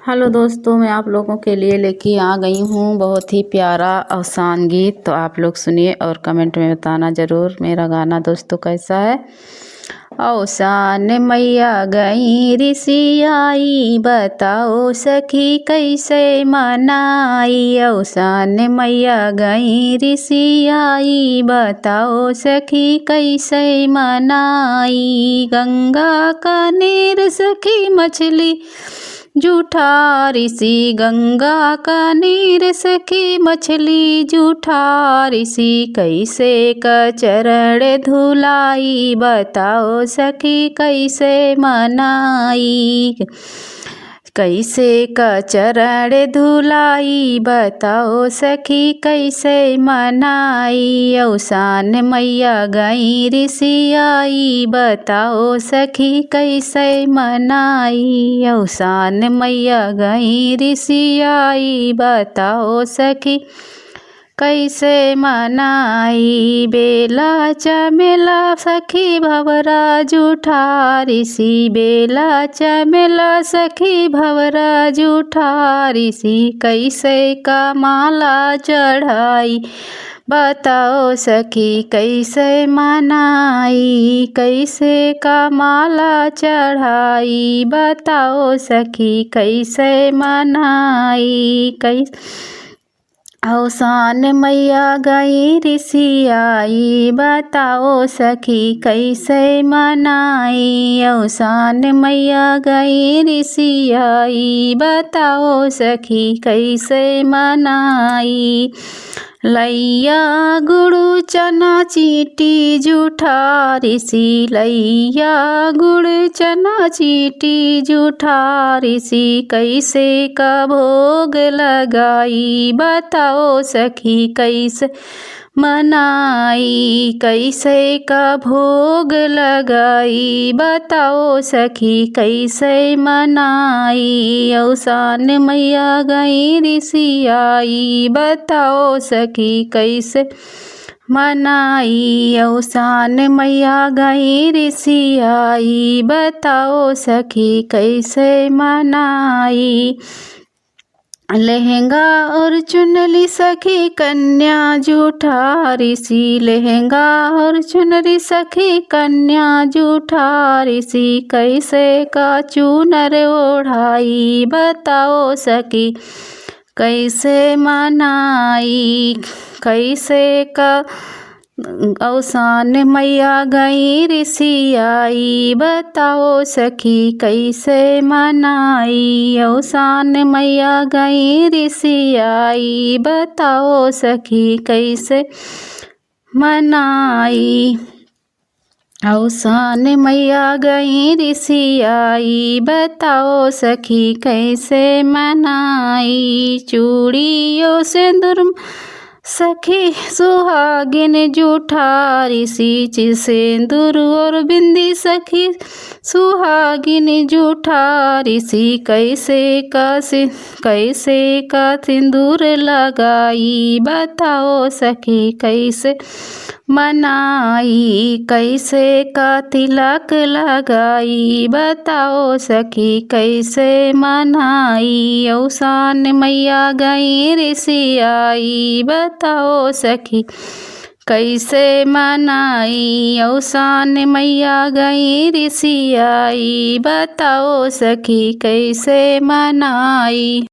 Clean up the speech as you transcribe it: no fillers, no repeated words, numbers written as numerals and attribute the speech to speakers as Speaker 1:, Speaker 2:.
Speaker 1: Hello दोस्तों, मैं आप लोगों के लिए लेके आ गई हूँ बहुत ही प्यारा आसान गीत। तो आप लोग सुनिए और कमेंट में बताना ज़रूर मेरा गाना दोस्तों कैसा है। औसान मैया गई ऋषि आई, बताओ सखी कैसे मनाई। औसान मैया गई ऋषि आई, बताओ सखी कैसे मनाई। गंगा का नीर सखी मछली जूठा ऋषि, गंगा का नीर सखी मछली जूठा ऋषि। कैसे का चरण धुलाई, बताओ सखी कैसे मनाई। कैसे का चरण धुलाई, बताओ सखी कैसे मनाई। औसान मैया गई ऋषि आई, बताओ सखी कैसे मनाई। औसान मैया गई ऋषि आई, बताओ सखी कैसे मनाई। बेला चमेला सखी भंवरा जूठा ऋषि, बेला चमेला सखी भंवरा जूठा ऋषि। कैसे का माला चढ़ाई, बताओ सखी कैसे मनाई। कैसे का माला चढ़ाई, बताओ सखी कैसे मनाई। औसान मैया गई ऋषि आई, बताओ सखी कैसे मनाई। औसान मैया गई ऋषि आई, बताओ सखी कैसे मनाई। लैया गुड़ चना चीटी जूठा ऋषि, लैया गुड़ चना चीटी जूठा ऋषि। कैसे का भोग लगाई, बताओ सखी कैसे मनाई। कैसे का भोग लगाई, बताओ सखी कैसे मनाई। औसान मैया गई ऋषि आई, बताओ सखी कैसे मनाई। औसान मैया गई ऋषि आई, बताओ सखी कैसे मनाई। लहंगा और चुनरी सखी कन्या जूठा ऋषि, लहंगा और चुनरी सखी कन्या जूठा ऋषि। कैसे का चूनर ओढ़ाई, बताओ सखी कैसे मनाई। कैसे का औसान मैया गई ऋषि आई, बताओ सखी कैसे मनाई। औसान मैया गई ऋषि आई, बताओ सखी कैसे मनाई। औसान मैया गई ऋषि आई, बताओ सखी कैसे मनाई। चूड़ियों सिंदूर सखी सुहागिन जूठा ऋषि, सिंदूर और बिंदी सखी सुहागिन जूठा ऋषि। कैसे का सिंदूर लगाई, बताओ सखी कैसे मनाई। कैसे का तिलक लगाई, बताओ सखी कैसे मनाई। औसान मैया गई ऋषि आई, बताओ सखी कैसे मनाई। औसान मैया गई ऋषि आई, बताओ सखी कैसे मनाई।